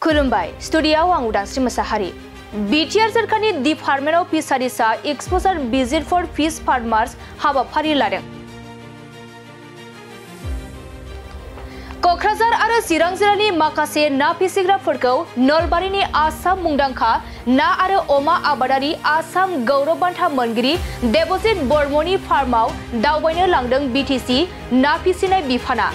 खुलुमबाय स्टुडियाव आं उदांस्रि मोसाहारि बिटिआर सरकारनि डिपार्टमेन्ट अफ फिसारिसआ एक्सप'जार भिजिट फर फिश फार्मार्स हाबाफारि लादों। क'क्राझार आरो चिरां जिल्लानि माखासे ना फिसिग्राफोरखौ नलबारिनि आसाम मुंदांखा ना आरो अमा आबादारि आसाम गौरब बान्था मोनगिरि देबजित बर्मननि फार्माव दावबायनो लांदों बिटिसि ना फिसिनाय बिफाना।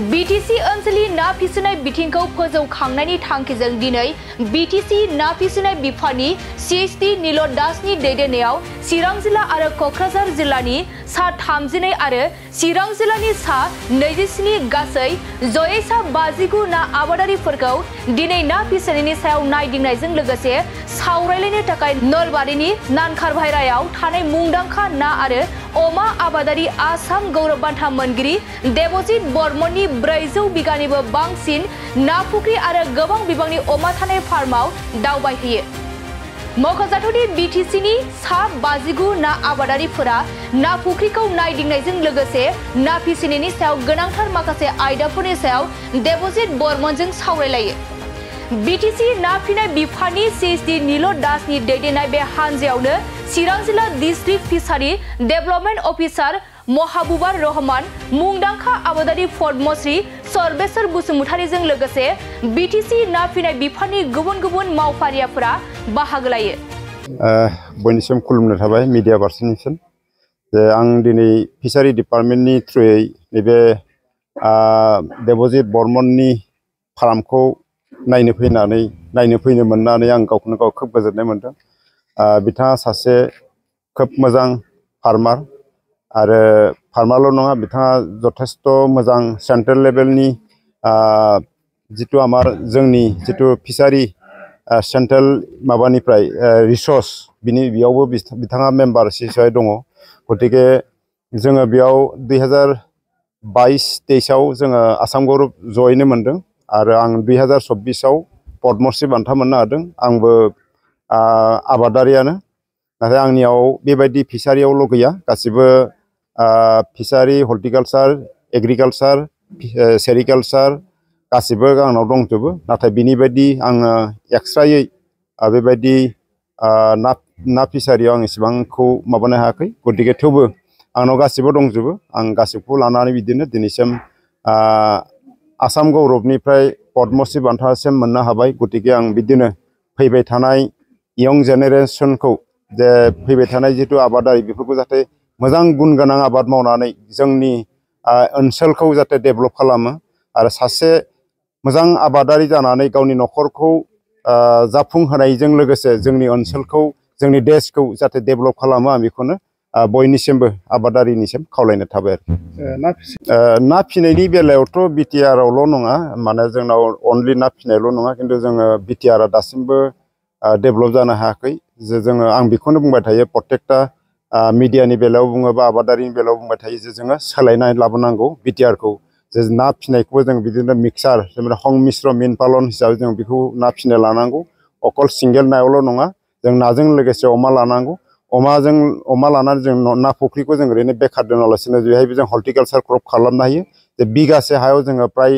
बिटिसि ओनसोलनि ना फिसिनाय बिथिंखौ फोजौखांनायनि थांखिजों दिनै बिटिसि ना फिसिनाय बिफाननि CHD नीलद दासनि दैदेननायाव चिरां जिल्ला आरो क'क्राझार जिल्लानि सा 32 आरो चिरां जिल्लानि सा 27 गासै जयै सा 59 ना आबादारिफोरखौ दिनै ना फिसिनायनि सायाव नायदिंनायजों लोगोसे सावरायलायनो थाखाय नलबारिनि नानखारभायरायाव थानाय मुंदांखा ना आरो अमा आबादारि आसाम गौरब बान्था मोनगिरि देबजित बर्मननि 400 बिगानिबो बांसिन ना फुख्रि आरो गोबां बिबांनि अमा थानाय फार्माव दावबायहैयो। मख'जाथावदि बिटिसिनि सा 59 ना आबादारिफोरा ना फुख्रिखौ नायदिंनायजों लोगोसे ना फिसिनायनि सायाव गोनांथार माखासे आयदाफोरनि सायाव देबजित बर्मनजों सावरायलायो। बिटिसि ना फिसिनाय बिफाननि CHD नीलद दासनि दैदेननाय बे हानजायावनो चिरां जिल्ला डिस्ट्रिक्ट फिसारि डेभेलपमेन्ट अफिसार महाबुबार रहमान, मुंदांखा आबादारि पद्मश्री सर्वेश्वर बसुमतारीजों लोगोसे बिटिसि ना फिसिनाय बिफाननि गुबुन गुबुन मावफारियाफोरा बाहागो लायो। बयनिसिम खुलुमनाय थाबाय मिडिया पार्सननिसिम जे आं दिनै फिसारि डिपार्टमेन्टनि थ्रुयै नैबे देबजित बर्मननि फार्मखौ नायनो फैनो मोननानै आं गावखौनो गाव खोब गोजोननाय मोनदों। बिथाङा सासे खोब मोजां फार्मार आरो फार्मारल' नङा, बिथाङा जथेस्थ' मोजां सेन्ट्रेल लेभेलनि जितु जोंनि जितु फिसारि सेन्ट्रेल माबानिफ्राय रिसर्स बेयावबो बिथाङा मेम्बार हिसाबै दङ। गतिके जोङो बेयाव 2022-23 जोङो आसाम गौरब जयैनो मोनदों आरो आं 2024 पद्मश्री बान्था मोननो हादों। आंबो आबादारियानो, नाथाय आंनियाव बेबायदि फिसारियावल' गैया, गासिबो फिसारि, हर्टिकालचार, एग्रिकालचार, सेरिकालचार गासिबो आंनाव दंजोबो। नाथाय बिनि बायदि आङो एक्सट्रायै बेबायदि ना फिसारियाव आं इसेबांखौ माबानो हायाखै। गतिके थेवबो आंनाव गासिबो दंजोबो। आं गासिबखौ लानानै बिदिनो दिनैसिम आसाम गौरबनिफ्राय पद्मश्री बान्थासिम मोननो हाबाय। गतिके आं बिदिनो फैबाय थानाय इयं जेनेरेसनखौ जे फैबाय थानाय जितु आबादारि बेफोरखौ जाहाथे मोजां गुन गोनां आबाद मावनानै जोंनि ओनसोलखौ जाहाथे डेभेलप खालामो आरो सासे मोजां आबादारि जानानै गावनि न'खरखौ जाफुंहोनायजों लोगोसे जोंनि ओनसोलखौ, जोंनि देशखौ जाहाथे डेभेलप खालामो, आं बेखौनो बयनिसिमबो आबादारिनिसिम खावलायनो थाबाय आरोखि। ना फिसिनायनि बेलायावथ' बिटिआरआवल' नङा, माने जोंनाव अनलि ना फिसिनायल' नङा, खिन्थु जोङो बिटिआरआ दासिमबो डेभेलप जानो हायाखै। जे आं बेखौनो बुंबाय थायो, प्रत्येकटा मिडियानि बेलायाव बुङोबा आबादारिनि बेलायाव बुंबाय थायो जे जोङो सोलायनाय लाबोनांगौ बिटिआरखौ। जे ना फिसिनायखौबो जों बिदिनो मिक्सार जेनेबा संमिश्र मीन पालन हिसाबै जों बेखौ ना फिसिनो लानांगौ। अकल सिंगेल नायावल' नङा, जों नाजों लोगोसे अमा लानांगौ। अमा लानानै जों ना फुख्रिखौ जों ओरैनो बेखार दोनालासिनो बेहायबो जों हर्टिकालचार क्रप खालामनो हायो। जे बिगासे हायाव जोङो प्राय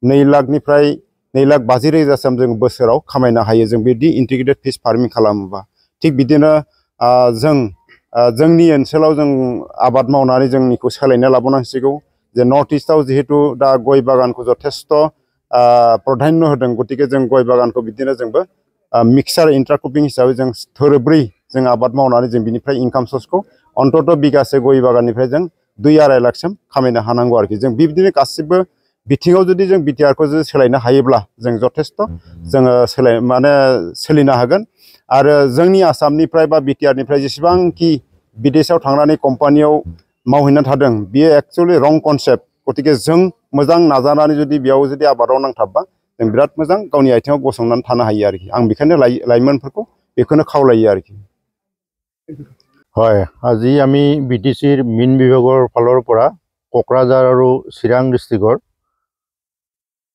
2 लाखनिफ्राय 2,50,000 जों बोसोराव खामायनो हायो जों बिदि इन्टिग्रेटेड फिश फार्मिं खालामोबा। थिग बिदिनो जोंनि ओनसोलाव जों आबाद मावनानै जोंनिखौ सोलायनो लाबोनांसिगौ। जे नर्थ इस्टआव जिहेतु दा गय बागानखौ जथेस्थ' प्राधान्य होदों, गतिके जों गय बागानखौ बिदिनो जोंबो मिक्सार इन्टारक्रपिं हिसाबै जों थोरोब्रै जों आबाद मावनानै जों बिनिफ्राय इनकाम सर्सखौ अन्तत' बिगासे गय बागाननिफ्राय जों 2-2.5 लाखसिम खामायनो हानांगौ आरोखि। जों बिदिनो गासिबो बिथिङाव जुदि जों बिटिआरखौ जुदि सोलायनो हायोब्ला जों जथेस्थ' जोङो सोलिनो हागोन। आरो जोंनि आसामनिफ्राय बा बिटिआरनिफ्राय जेसेबांखि बिदेशआव थांनानै कम्पानियाव मावहैनानै थादों, बियो एक्सुवेलि रं कनसेप्ट। गतिके जों मोजां नाजानानै जुदि बेयाव जुदि आबादाव नांथाबबा जों बिराद मोजां गावनि आथिङाव गसंनानै थानो हायो आरोखि। आं बेखायनो लाइमोनफोरखौ बेखौनो खावलायो आरोखि। হয়, আজি আমি বিটিচিৰ মীন বিভাগৰ ফালৰ পৰা কোকৰাঝাৰ আৰু চিৰাং ডিষ্ট্ৰিক্টৰ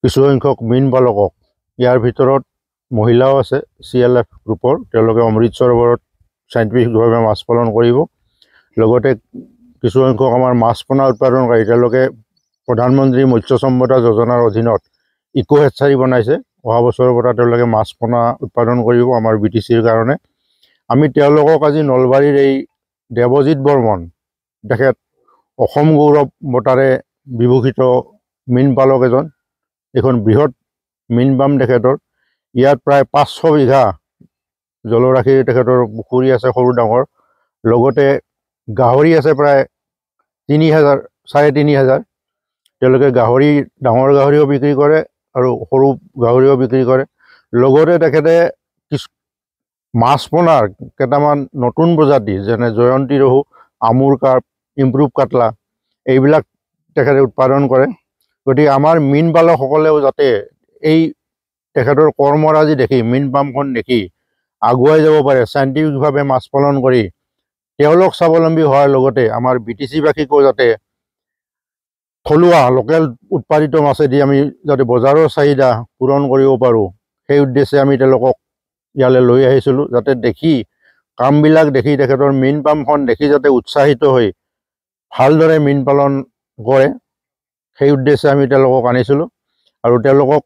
কিছু সংখ্যক মীন পালকক, ইয়াৰ ভিতৰত মহিলাও আছে CLF গ্ৰুপৰ, তেওঁলোকে অমৃত সৰোবৰত সাইণ্টিফিকভাৱে মাছ পালন কৰিব। লগতে কিছু সংখ্যক আমাৰ মাছ পোনা উৎপাদনকাৰী, তেওঁলোকে প্ৰধানমন্ত্ৰী মৎস্য সম্পদা যোজনাৰ অধীনত ইকো হেচাৰী বনাইছে। অহা বছৰৰ পৰা তেওঁলোকে মাছ পোনা উৎপাদন কৰিব আমাৰ BTCৰ কাৰণে। আমি তেওঁলোকক আজি নলবাৰীৰ এই দেৱজিৎ বৰ্মন তেখেত অসম গৌৰৱ বঁটাৰে বিভূষিত মীন পালক এজন। এখন বৃহৎ মীন পাম তেখেতৰ। ইয়াত প্ৰায় 500 বিঘা জলৰাশিৰ তেখেতৰ পুখুৰী আছে সৰু ডাঙৰ। লগতে গাহৰি আছে প্ৰায় 3000 3500। তেওঁলোকে গাহৰি ডাঙৰ গাহৰিও বিক্ৰী কৰে আৰু সৰু গাহৰিও বিক্ৰী কৰে। লগতে তেখেতে মাছ পোনাৰ কেইটামান নতুন প্ৰজাতি যেনে জয়ন্তী ৰহু, আমুৰ কাৰ্প, ইম্প্ৰুভ কাটলা এইবিলাক তেখেতে উৎপাদন কৰে। গতিকে আমাৰ মীন পালকসকলেও যাতে এই তেখেতৰ কৰ্মৰাজি দেখি মীন পামখন দেখি আগুৱাই যাব পাৰে, চাইণ্টিফিকভাৱে মাছ পালন কৰি তেওঁলোক স্বাৱলম্বী হোৱাৰ লগতে আমাৰ BTCবাসীকো যাতে থলুৱা লোকেল উৎপাদিত মাছেদি আমি যাতে বজাৰৰ চাহিদা পূৰণ কৰিব পাৰোঁ, সেই উদ্দেশ্যে আমি তেওঁলোকক ইয়ালৈ লৈ আহিছিলোঁ, যাতে দেখি কামবিলাক দেখি তেখেতৰ মীন পামখন দেখি যাতে উৎসাহিত হৈ ভালদৰে মীন পালন কৰে, সেই উদ্দেশ্যে আমি তেওঁলোকক আনিছিলোঁ। আৰু তেওঁলোকক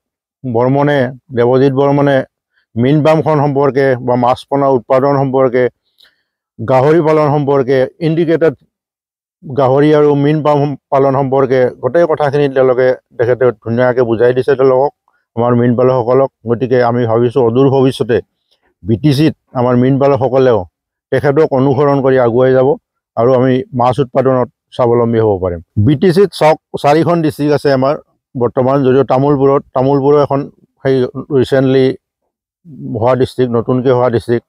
দেৱজিৎ বৰ্মনে মীন পামখন সম্পৰ্কে বা মাছ পোনা উৎপাদন সম্পৰ্কে, গাহৰি পালন সম্পৰ্কে, ইণ্ডিকেটেড গাহৰি আৰু মীন পাম পালন সম্পৰ্কে গোটেই কথাখিনি তেখেতে ধুনীয়াকৈ বুজাই দিছে তেওঁলোকক, আমাৰ মীন পালকসকলক। গতিকে আমি ভাবিছোঁ অদূৰ ভৱিষ্যতে BTCত আমাৰ মীন পালকসকলেও তেখেতক অনুসৰণ কৰি আগুৱাই যাব আৰু আমি মাছ উৎপাদনত স্বাৱলম্বী হ'ব পাৰিম। BTCত চাওক 4খন ডিষ্ট্ৰিক্ট আছে আমাৰ বৰ্তমান, যদিও তামোলপুৰো এখন সেই ৰিচেণ্টলি হোৱা ডিষ্ট্ৰিক্ট, নতুনকৈ হোৱা ডিষ্ট্ৰিক্ট।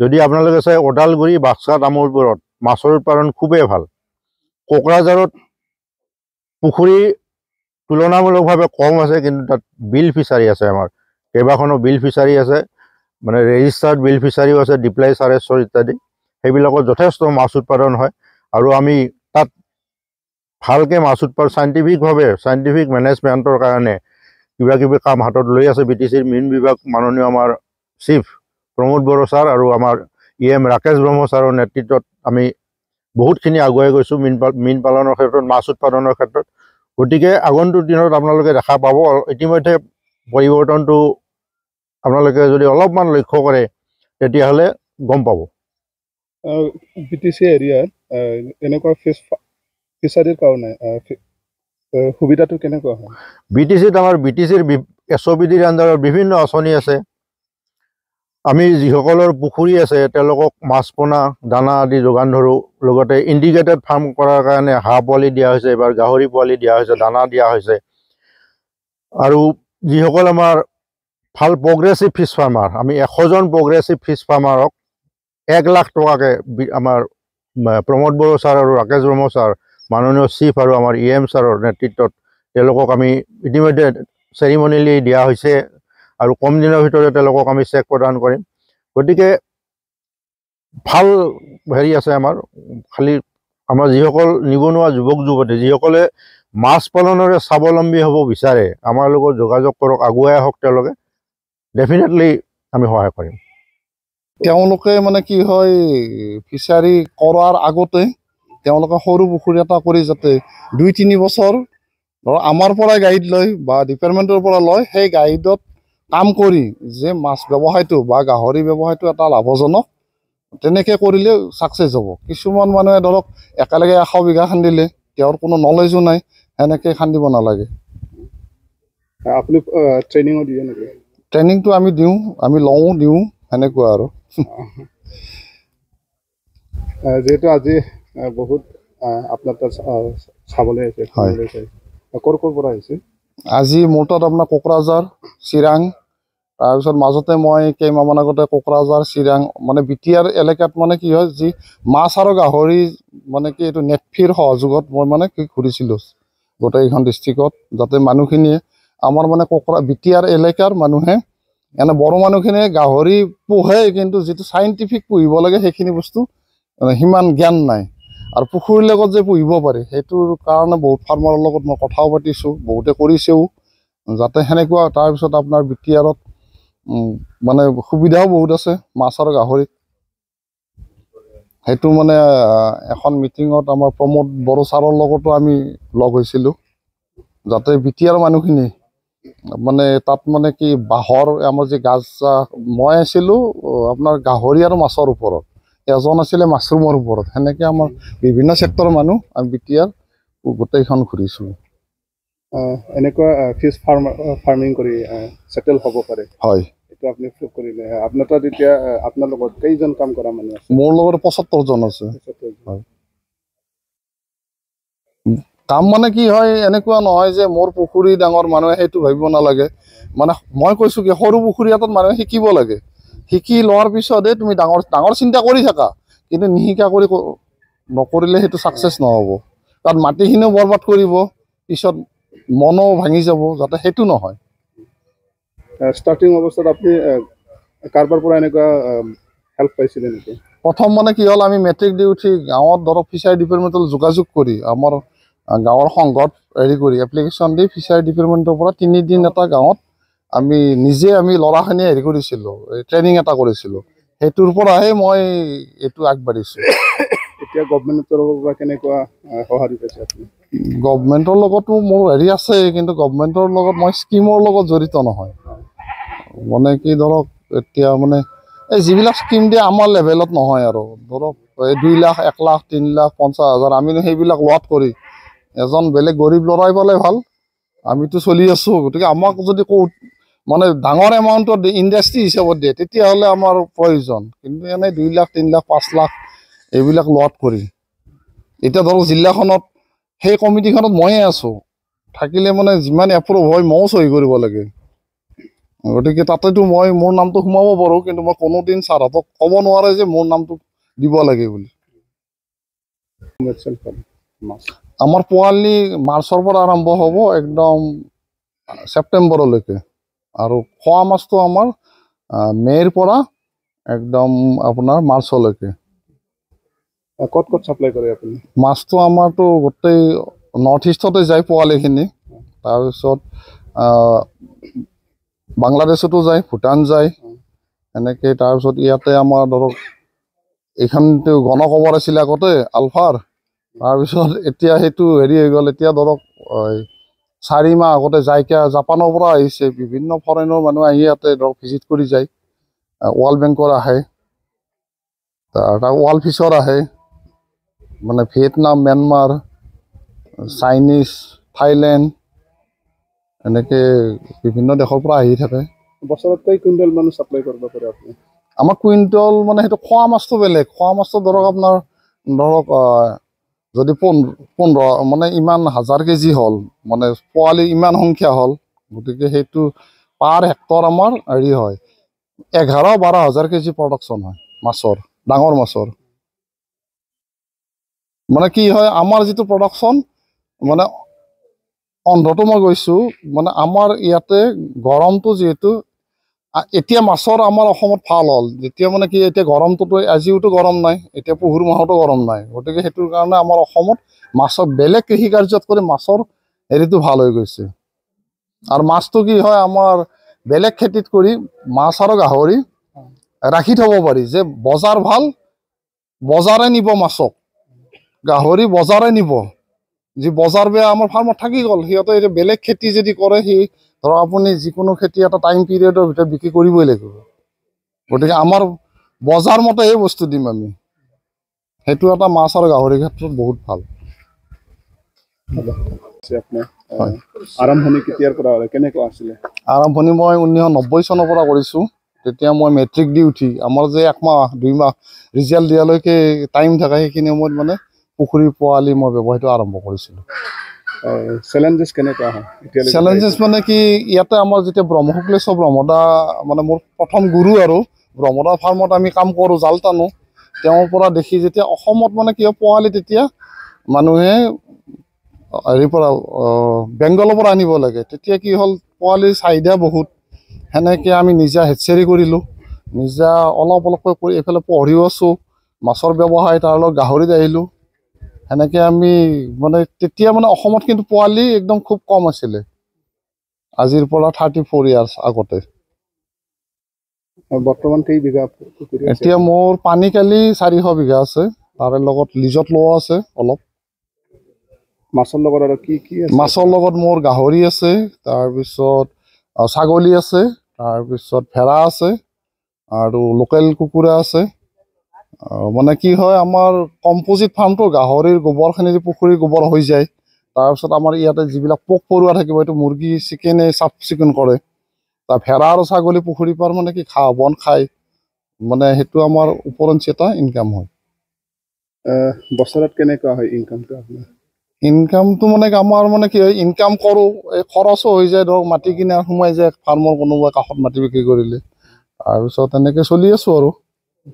যদি আপোনালোকে চাই ওদালগুৰি, বাক্সা, তামোলপুৰত মাছৰ উৎপাদন খুবেই ভাল। কোকৰাঝাৰত পুখুৰী তুলনামূলকভাৱে কম আছে, কিন্তু তাত বিল ফিচাৰী আছে। আমাৰ কেইবাখনো বিল ফিচাৰী আছে, মানে ৰেজিষ্টাৰ্ড বিল ফিচাৰীও আছে, ডিপ্লাই চাৰেশ্বৰ ইত্যাদি। সেইবিলাকত যথেষ্ট মাছ উৎপাদন হয় আৰু আমি তাত ভালকৈ মাছ উৎপাদন চাইণ্টিফিক মেনেজমেণ্টৰ কাৰণে কিবা কিবি কাম হাতত লৈ আছে BTCৰ মীন বিভাগ মাননীয় আমাৰ চিফ প্ৰমোদ বড়ো ছাৰ আৰু আমাৰ EM ৰাকেশ ব্ৰহ্ম ছাৰৰ নেতৃত্বত আমি বহুতখিনি আগুৱাই গৈছোঁ মীন পালনৰ ক্ষেত্ৰত, মাছ উৎপাদনৰ ক্ষেত্ৰত। গতিকে আগন্তুক দিনত আপোনালোকে দেখা পাব, ইতিমধ্যে পৰিৱৰ্তনটো আপোনালোকে যদি অলপমান লক্ষ্য কৰে তেতিয়াহ'লে গম পাব। BTC এৰিয়াত এনেকুৱা ফিচাৰীৰ কাৰণে সুবিধাটো কেনেকুৱা হয়? BTCত আমাৰ BTCৰ SOPDৰ আণ্ডাৰত বিভিন্ন আঁচনি আছে। আমি যিসকলৰ পুখুৰী আছে তেওঁলোকক মাছ পোনা দানা আদি যোগান ধৰোঁ। লগতে ইণ্ডিকেটেড ফাৰ্ম কৰাৰ কাৰণে হাঁহ পোৱালি দিয়া হৈছে, এবাৰ গাহৰি পোৱালি দিয়া হৈছে, দানা দিয়া হৈছে। আৰু যিসকল আমাৰ ভাল প্ৰগ্ৰেছিভ ফিছ ফাৰ্মাৰ, আমি 100জন প্ৰগ্ৰেছিভ ফিছ ফাৰ্মাৰক 1 লাখ টকাকৈ আমাৰ প্ৰমোদ বড়ো ছাৰ আৰু ৰাকেশ ব্ৰহ্ম ছাৰ মাননীয় চিফ আৰু আমাৰ EM ছাৰৰ নেতৃত্বত তেওঁলোকক আমি ইতিমধ্যে চেৰিমনিলি দিয়া হৈছে আৰু কম দিনৰ ভিতৰতে তেওঁলোকক আমি চেক প্ৰদান কৰিম। গতিকে ভাল আছে আমাৰ। খালি আমাৰ যিসকল নিবনুৱা যুৱক যুৱতী যিসকলে মাছ পালনেৰে স্বাৱলম্বী হ'ব বিচাৰে, আমাৰ লগত যোগাযোগ কৰক, আগুৱাই আহক তেওঁলোকে, ডেফিনেটলি আমি সহায় কৰিম। তেওঁলোকে মানে কি হয়, ফিচাৰী কৰাৰ আগতে তেওঁলোকে সৰু পুখুৰী এটা কৰি যাতে 2-3 বছৰ আমাৰ পৰাই গাইড লয় বা ডিপাৰ্টমেণ্টৰ পৰা লয়, সেই গাইডত কাম কৰি যে মাছ ব্যৱসায়টো বা গাহৰি ব্যৱসায়টো এটা লাভজনক, তেনেকৈ কৰিলে ছাকচেছ হ'ব। কিছুমান মানুহে ধৰক একেলগে 100 বিঘা খান্দিলে, তেওঁৰ কোনো নলেজো নাই, সেনেকৈ খান্দিব নালাগে। আপুনি ট্ৰেইনিঙো দিয়ে নেকি? ট্ৰেইনিংটো আমি দিওঁ, আমি দিওঁ সেনেকুৱা আৰু। যিহেতু আজি বহুত আপোনাৰ তাত চাবলৈ আছে, ক'ৰ পৰা আহিছে? আজি মোৰ তাত আপোনাৰ কোকৰাঝাৰ, চিৰাং, তাৰপিছত মাজতে মই কেইমাহমান আগতে কোকৰাঝাৰ, চিৰাং মানে BTR এলেকাত মানে কি হয়, যি মাছ আৰু গাহৰি মানে কি এইটো নেটফিৰ সহযোগত মই মানে কি ঘূৰিছিলোঁ গোটেইখন ডিষ্ট্ৰিক্টত, যাতে মানুহখিনিয়ে আমাৰ মানে BTR এলেকাৰ মানুহে এনে বড়ো মানুহখিনিয়ে গাহৰি পোহে, কিন্তু যিটো চাইণ্টিফিক পুহিব লাগে সেইখিনি বস্তু সিমান জ্ঞান নাই। আৰু পুখুৰীৰ লগত যে পুহিব পাৰি, সেইটোৰ কাৰণে বহুত ফাৰ্মাৰৰ লগত মই কথাও পাতিছোঁ, বহুতে কৰিছেও যাতে সেনেকুৱা। তাৰপিছত আপোনাৰ BTRত মানে সুবিধাও বহুত আছে মাছ আৰু গাহৰিত। সেইটো মানে এখন মিটিঙত আমাৰ প্ৰমোদ বড়ো ছাৰৰ লগতো আমি লগ হৈছিলোঁ। যাতে বিটিয়াৰ মানুহখিনি মানে তাত মানে কি বাঁহৰ আমাৰ যে গাছ মই আছিলোঁ আপোনাৰ গাহৰি আৰু মাছৰ ওপৰত, এজন আছিলে মাছৰুমৰ ওপৰত, সেনেকৈ আমাৰ বিভিন্ন ছেক্টৰৰ মানুহ আমি বিটিয়াৰ গোটেইখন ঘূৰিছোঁ। এনেকুৱা ফিছ ফাৰ্মিং কৰি ছেটেল হ'ব পাৰে। হয়, এইটো আপুনি প্ৰুভ কৰিলে। আপোনাৰ তাত এতিয়া আপোনাৰ লগত কেইজন কাম কৰা মানুহ আছে? মোৰ লগত ৭৫ জন আছে। হয়, কাম মানে কি হয়, এনেকুৱা নহয় যে মোৰ পুখুৰী ডাঙৰ, মানুহে সেইটো ভাবিব নালাগে। মানে মই কৈছোঁ কি সৰু পুখুৰী এটাত মানুহে শিকিব লাগে, শিকি লোৱাৰ পিছতহে তুমি ডাঙৰ ডাঙৰ চিন্তা কৰি থাকা, কিন্তু নিশিকা কৰি নকৰিলে সেইটো ছাকচেছ নহ'ব। তাত মাটিখিনিও বৰবাদ কৰিব, পিছত মনো ভাঙি যাব, যাতে সেইটো নহয়। ষ্টাৰ্টিং অৱস্থাত আপুনি কাৰোবাৰ পৰা এনেকুৱা হেল্প পাইছিলে নেকি? প্ৰথম মানে কি হ'ল, আমি মেট্ৰিক দি উঠি গাঁৱত ধৰক ফিচাৰী ডিপাৰ্টমেণ্টত যোগাযোগ কৰি আমাৰ গাঁৱৰ সংঘত হেৰি কৰি এপ্লিকেশ্যন দি ফিচাৰী ডিপাৰ্টমেণ্টৰ পৰা 3 দিন এটা গাঁৱত আমি ল'ৰাখিনিয়ে হেৰি কৰিছিলোঁ, ট্ৰেইনিং এটা কৰিছিলোঁ। সেইটোৰ পৰাহে মই এইটো আগবাঢ়িছোঁ। এতিয়া গভমেণ্টৰ পৰা কেনেকুৱা সঁহাৰি পাইছে আপুনি? গভমেণ্টৰ লগতো মোৰ হেৰি আছে, কিন্তু গভমেণ্টৰ লগত মই স্কিমৰ লগত জড়িত নহয়। মানে কি ধৰক এতিয়া মানে এই যিবিলাক স্কিম দিয়ে আমাৰ লেভেলত নহয় আৰু, ধৰক 2 লাখ 1 লাখ 3 লাখ 50,000 আমিনো সেইবিলাক লোৱাত কৰি এজন বেলেগ গৰীব ল'ৰাই পালে ভাল, আমিতো চলি আছোঁ। গতিকে আমাক যদি মানে ডাঙৰ এমাউণ্টত ইণ্ডাষ্ট্ৰী হিচাপত দিয়ে তেতিয়াহ'লে আমাৰ প্ৰয়োজন, কিন্তু এনেই 2 লাখ 3 লাখ 5 লাখ এইবিলাক লোৱাত কৰি এতিয়া ধৰক জিলাখনত সেই কমিটিখনত ময়ে আছোঁ, থাকিলে মানে যিমান এপ্ৰুভ হয় ময়ো চহী কৰিব লাগে। গতিকে তাতেতো মই মোৰ নামটো সোমাব পাৰোঁ, কিন্তু মই কোনোদিন ছাৰহঁতক ক'ব নোৱাৰে যে মোৰ নামটো দিব লাগে বুলি। আমাৰ পোৱালি মাৰ্চৰ পৰা আৰম্ভ হ'ব একদম ছেপ্টেম্বৰলৈকে, আৰু খোৱা মাছটো আমাৰ মে'ৰ পৰা একদম আপোনাৰ মাৰ্চলৈকে। ক'ত ক'ত ছাপ্লাই কৰে আপুনি? মাছটো আমাৰতো গোটেই নৰ্থ ইষ্টতে যায় পোৱালিখিনি, তাৰপিছত বাংলাদেশতো যায়, ভূটান যায়, এনেকৈ তাৰপিছত ইয়াতে আমাৰ ধৰক এইখনটো গণকবৰ আছিলে আগতে আলফাৰ, তাৰপিছত এতিয়া সেইটো হেৰি হৈ গ'ল। এতিয়া ধৰক 4 মাহ আগতে জাইকা জাপানৰ পৰা আহিছে, বিভিন্ন ফৰেনৰ মানুহ আহি ইয়াতে ধৰক ভিজিট কৰি যায়, ৱৰ্ল্ড বেংকৰ আহে, তাৰ ৱৰ্ল্ড ফিছৰ আহে, মানে ভিয়েটনাম, ম্যানমাৰ, চাইনিজ, থাইলেণ্ড, এনেকৈ বিভিন্ন দেশৰ পৰা আহি থাকে। বছৰত কেই কুইণ্টেল মান ছাপ্লাই কৰিব পাৰে আপুনি? আমাৰ কুইণ্টল মানে সেইটো খোৱা মাছটো বেলেগ। খোৱা মাছটো ধৰক আপোনাৰ ধৰক যদি 15 মানে ইমান 1000 কেজি হ'ল, মানে পোৱালি ইমান সংখ্যা হ'ল, গতিকে সেইটো পাৰ হেক্টৰ আমাৰ হেৰি হয় 11-12 হাজাৰ কেজি প্ৰডাকশ্যন হয় মাছৰ, ডাঙৰ মাছৰ। মানে কি হয়, আমাৰ যিটো প্ৰডাকশ্যন মানে অন্ধ্ৰটো মই গৈছোঁ, মানে আমাৰ ইয়াতে গৰমটো যিহেতু এতিয়া মাছৰ আমাৰ অসমত ভাল হ'ল, যেতিয়া মানে কি এতিয়া গৰমটোতো আজিওতো গৰম নাই, এতিয়া পুহৰ মাহতো গৰম নাই, গতিকে সেইটোৰ কাৰণে আমাৰ অসমত মাছৰ বেলেগ কৃষি কাৰ্যত কৰি মাছৰ হেৰিটো ভাল হৈ গৈছে। আৰু মাছটো কি হয়, আমাৰ বেলেগ খেতিত কৰি মাছ আৰু গাহৰি ৰাখি থ'ব পাৰি, যে বজাৰ ভাল, বজাৰে নিব মাছক, গাহৰি বজাৰে নিব, যি বজাৰ বেয়া আমাৰ ফাৰ্মত থাকি গ'ল। সিহঁতে এতিয়া বেলেগ খেতি যদি কৰে, সি ধৰক আপুনি যিকোনো খেতি এটা টাইম পিৰিয়ডৰ ভিতৰত বিক্ৰী কৰিবই লাগিব, গতিকে আমাৰ বজাৰ মতে এই বস্তু দিম আমি, সেইটো এটা মাছ আৰু গাহৰিৰ ক্ষেত্ৰত বহুত ভাল। আৰম্ভণি কেতিয়াৰ পৰা কেনেকুৱা আছিলে? আৰম্ভণি মই 1990 চনৰ পৰা কৰিছোঁ। তেতিয়া মই মেট্ৰিক দি উঠি আমাৰ যে 1 মাহ 2 মাহ ৰিজাল্ট দিয়ালৈকে টাইম থাকে, সেইখিনি সময়ত মানে পুখুৰী পোৱালি মই ব্যৱসায়টো আৰম্ভ কৰিছিলোঁ। চেলেঞ্জেছ কেনেকুৱা হয়? চেলেঞ্জেছ মানে কি, ইয়াতে আমাৰ যেতিয়া ব্ৰহ্মশুক্লেশ্বৰ ব্ৰহ্মদা মানে মোৰ প্ৰথম গুৰু, আৰু ব্ৰহ্মদা ফাৰ্মত আমি কাম কৰোঁ, জাল টানো, তেওঁৰ পৰা দেখি যেতিয়া অসমত মানে কি হয়, পোৱালি তেতিয়া মানুহে হেৰিৰ পৰা বেংগলৰ পৰা আনিব লাগে, তেতিয়া কি হ'ল পোৱালিৰ চাহিদা বহুত, সেনেকৈ আমি নিজা হেচেৰি কৰিলোঁ, নিজা অলপ অলপকৈ কৰি এইফালে পঢ়িও আছোঁ, মাছৰ ব্যৱসায়, তাৰ লগত গাহৰিত আহিলোঁ। সেনেকৈ আমি মানে তেতিয়া মানে অসমত কিন্তু পোৱালি একদম খুব কম আছিলে, আজিৰ পৰা 34 ইয়াৰ্ছ আগতে। বৰ্তমান কেই বিঘা? এতিয়া মোৰ পানীকালি 400 বিঘা আছে, তাৰে লগত লিজত লোৱা আছে অলপ। মাছৰ লগত আৰু কি কি আছে? মাছৰ লগত মোৰ গাহৰি আছে, তাৰপিছত ছাগলী আছে, তাৰপিছত ভেড়া আছে আৰু লোকেল কুকুৰা আছে। মানে কি হয়, আমাৰ কম্পোজিট ফাৰ্মটো গাহৰিৰ গোবৰখিনি পুখুৰীৰ গোবৰ হৈ যায়। তাৰপিছত আমাৰ ইয়াতে যিবিলাক পোক পৰুৱা থাকিব, এইটো মুৰ্গী চিকেনে চাফ চিকুণ কৰে। তাৰ ভেড়া আৰু ছাগলী পুখুৰীৰ পৰা মানে কি ঘাঁহ বন খায়, মানে সেইটো আমাৰ ওপৰঞ্চি এটা ইনকাম হয়। বছৰত কেনেকুৱা হয় ইনকামটো আপোনাৰ? ইনকামটো মানে আমাৰ মানে কি হয়, ইনকাম কৰোঁ, এই খৰচো হৈ যায়, ধৰক মাটি কিনা সোমাই যায় ফাৰ্মৰ কোনোবা কাষত মাটি বিক্ৰী কৰিলে। তাৰপিছত এনেকৈ চলি আছোঁ আৰু।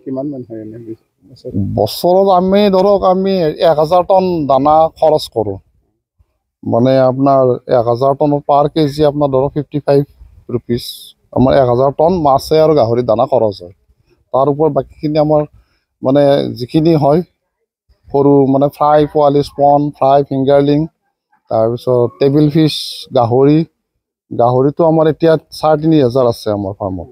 কিমান মান হয় এনে বছৰত আমি ধৰক 1000 টন দানা খৰচ কৰোঁ। মানে আপোনাৰ 1000 টনৰ পাৰ কেজি আপোনাৰ ধৰক 55 rupees। আমাৰ 1000 টন মাছে আৰু গাহৰি দানা খৰচ হয়। তাৰ ওপৰত বাকীখিনি আমাৰ মানে যিখিনি হয় সৰু মানে ফ্ৰাই, পোৱালি স্পন, ফ্ৰাই, ফিংগাৰলিং, তাৰপিছত টেবিল ফিছ, গাহৰিটো আমাৰ এতিয়া 3500 আছে আমাৰ ফাৰ্মত।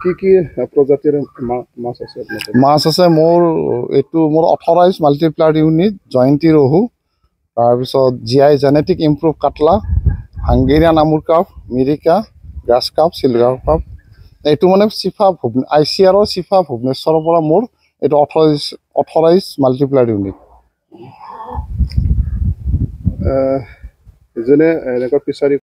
কি কি প্ৰজাতিৰ মাছ আছে আপোনাৰ? মাছ আছে মোৰ এইটো মোৰ অথৰাইজ মাল্টিপ্লায়াৰ ইউনিট, জয়ন্তী ৰহু, তাৰপিছত GI জেনেটিক ইম্প্ৰুভ কাটলা, হাংগেৰিয়ান আমুৰ কাপ, মিৰিকা, গ্ৰাছ কাপ, চিলভাৰ কাপ। এইটো মানে ICR চিফা ভুৱনেশ্বৰৰ পৰা মোৰ এইটো অথৰাইজ মাল্টিপ্লায়াৰ ইউনিট। যোনে এনেকুৱা ফিচাৰী